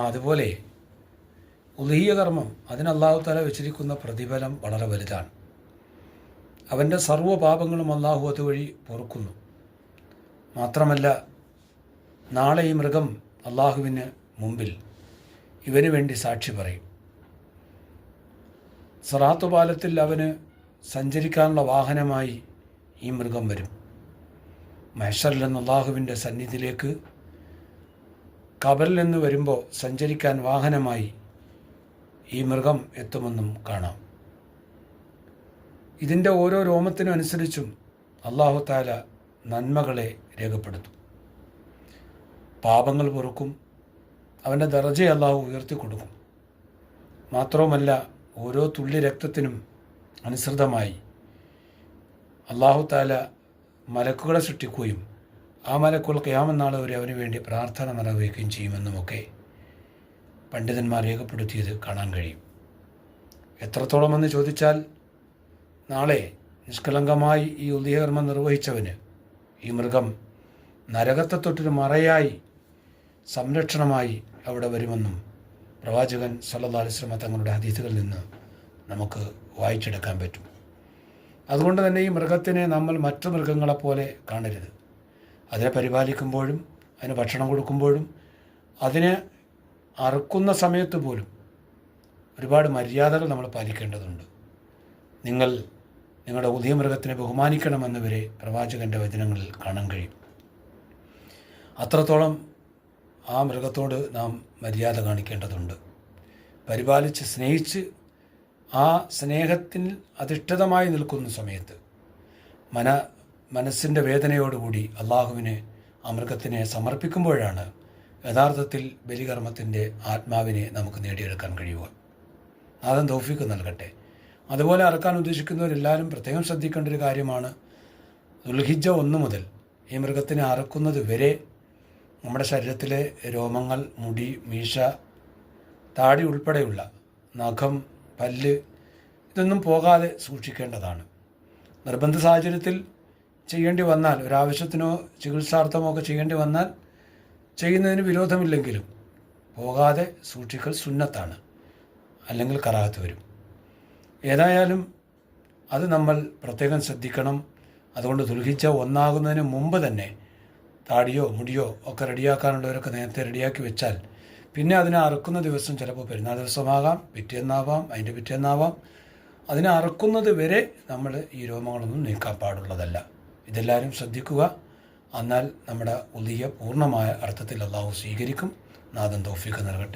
അതുപോലെ ഉളുഹിയ്യ കർമ്മം അതിന് അള്ളാഹു തആല വെച്ചിരിക്കുന്ന പ്രതിഫലം വളരെ വലുതാണ്. അവൻ്റെ സർവ്വ പാപങ്ങളും അള്ളാഹു അതുവഴി പൊറുക്കുന്നു. മാത്രമല്ല, നാളെ ഈ മൃഗം അള്ളാഹുവിന് മുമ്പിൽ ഇവന് വേണ്ടി സാക്ഷി പറയും. സിറാത്ത് പാലത്തിൽ അവന് സഞ്ചരിക്കാനുള്ള വാഹനമായി ഈ മൃഗം വരും. മഹ്ശറിൽ നിന്ന് അള്ളാഹുവിൻ്റെ സന്നിധിയിലേക്ക് ഖബറിൽ നിന്ന് വരുമ്പോൾ സഞ്ചരിക്കാൻ വാഹനമായി ഈ മൃഗം എത്തുമെന്നും കാണാം. ഇതിൻ്റെ ഓരോ രോമത്തിനും അനുസരിച്ചും അള്ളാഹു തആല നന്മകളെ രേഖപ്പെടുത്തും. പാപങ്ങൾ പൊറുക്കും. അവൻ്റെ ദർജയെ അള്ളാഹു ഉയർത്തിക്കൊടുക്കും. മാത്രവുമല്ല, ഓരോ തുള്ളി രക്തത്തിനും അനുസൃതമായി അള്ളാഹു തആല മലക്കുകളെ സൃഷ്ടിക്കുകയും ആ മലക്കുകൾ ഖിയാമത്ത് നാൾ വരെ അവന് വേണ്ടി പ്രാർത്ഥന നിർവഹിക്കുകയും ചെയ്യുമെന്നുമൊക്കെ പണ്ഡിതന്മാർ രേഖപ്പെടുത്തിയത് കാണാൻ കഴിയും. എത്രത്തോളം എന്ന് ചോദിച്ചാൽ, നാളെ നിഷ്കളങ്കമായി ഈ ഉളുഹിയ്യ കർമ്മം നിർവഹിച്ചവന് ഈ മൃഗം നരകത്തെ തൊട്ടൊരു മറയായി സംരക്ഷണമായി അവിടെ വരുമെന്നും പ്രവാചകൻ സല്ലല്ലാഹു അലൈഹി വസല്ലം തങ്ങളുടെ ഹദീസുകളിൽ നിന്ന് നമുക്ക് വായിച്ചെടുക്കാൻ പറ്റും. അതുകൊണ്ട് തന്നെ ഈ മൃഗത്തിനെ നമ്മൾ മറ്റു മൃഗങ്ങളെപ്പോലെ കാണരുത്. അതിനെ പരിപാലിക്കുമ്പോഴും അതിന് ഭക്ഷണം കൊടുക്കുമ്പോഴും അതിനെ അറുക്കുന്ന സമയത്ത് പോലും ഒരുപാട് മര്യാദകൾ നമ്മൾ പാലിക്കേണ്ടതുണ്ട്. നിങ്ങളുടെ ഉളുഹിയ്യ മൃഗത്തിനെ ബഹുമാനിക്കണമെന്ന് വരെ പ്രവാചകൻ്റെ വചനങ്ങളിൽ കാണാൻ കഴിയും. അത്രത്തോളം ആ മൃഗത്തോട് നാം മര്യാദ കാണിക്കേണ്ടതുണ്ട്. പരിപാലിച്ച് സ്നേഹിച്ച് ആ സ്നേഹത്തിൽ അധിഷ്ഠിതമായി നിൽക്കുന്ന സമയത്ത് മനസ്സിൻ്റെ വേദനയോടുകൂടി അള്ളാഹുവിന് ആ മൃഗത്തിനെ സമർപ്പിക്കുമ്പോഴാണ് യഥാർത്ഥത്തിൽ ബലികർമ്മത്തിൻ്റെ ആത്മാവിനെ നമുക്ക് നേടിയെടുക്കാൻ കഴിയുക. നാഥൻ തൗഫീഖ് നൽകട്ടെ. അതുപോലെ അറക്കാൻ ഉദ്ദേശിക്കുന്നവരെല്ലാവരും പ്രത്യേകം ശ്രദ്ധിക്കേണ്ട ഒരു കാര്യമാണ്, ദുൽഹിജ്ജ 1 മുതൽ ഈ മൃഗത്തിനെ അറക്കുന്നത് വരെ നമ്മുടെ ശരീരത്തിലെ രോമങ്ങൾ, മുടി, മീശ, താടി ഉൾപ്പെടെയുള്ള നഖം, പല്ല് ഇതൊന്നും പോകാതെ സൂക്ഷിക്കേണ്ടതാണ്. നിർബന്ധ സാഹചര്യത്തിൽ ചെയ്യേണ്ടി വന്നാൽ, ഒരാവശ്യത്തിനോ ചികിത്സാർത്ഥമോ ഒക്കെ ചെയ്യേണ്ടി വന്നാൽ ചെയ്യുന്നതിന് വിരോധമില്ലെങ്കിലും പോകാതെ സൂക്ഷിക്കൽ സുന്നത്താണ്, അല്ലെങ്കിൽ കറാഹത്ത് വരും. ഏതായാലും അത് നമ്മൾ പ്രത്യേകം ശ്രദ്ധിക്കണം. അതുകൊണ്ട് ദുൽഹിജ്ജ 1 ആകുന്നതിന് മുമ്പ് തന്നെ താടിയോ മുടിയോ ഒക്കെ റെഡിയാക്കാനുള്ളവരൊക്കെ നേരത്തെ റെഡിയാക്കി വെച്ചാൽ പിന്നെ അതിനെ അറുക്കുന്ന ദിവസം ചിലപ്പോൾ പെരുന്നാൾ ദിവസമാകാം, പിറ്റേന്നാവാം, അതിൻ്റെ പിറ്റേന്നാവാം. അതിനെ അറുക്കുന്നത് വരെ നമ്മൾ ഈ രോമങ്ങളൊന്നും നീക്കാൻ പാടുള്ളതല്ല. ഇതെല്ലാവരും ശ്രദ്ധിക്കുക. എന്നാൽ നമ്മുടെ ഉളുഹിയ്യ പൂർണ്ണമായ അർത്ഥത്തിൽ അള്ളാഹു സ്വീകരിക്കും. നാഥൻ തൗഫീഖ് നൽകട്ടെ.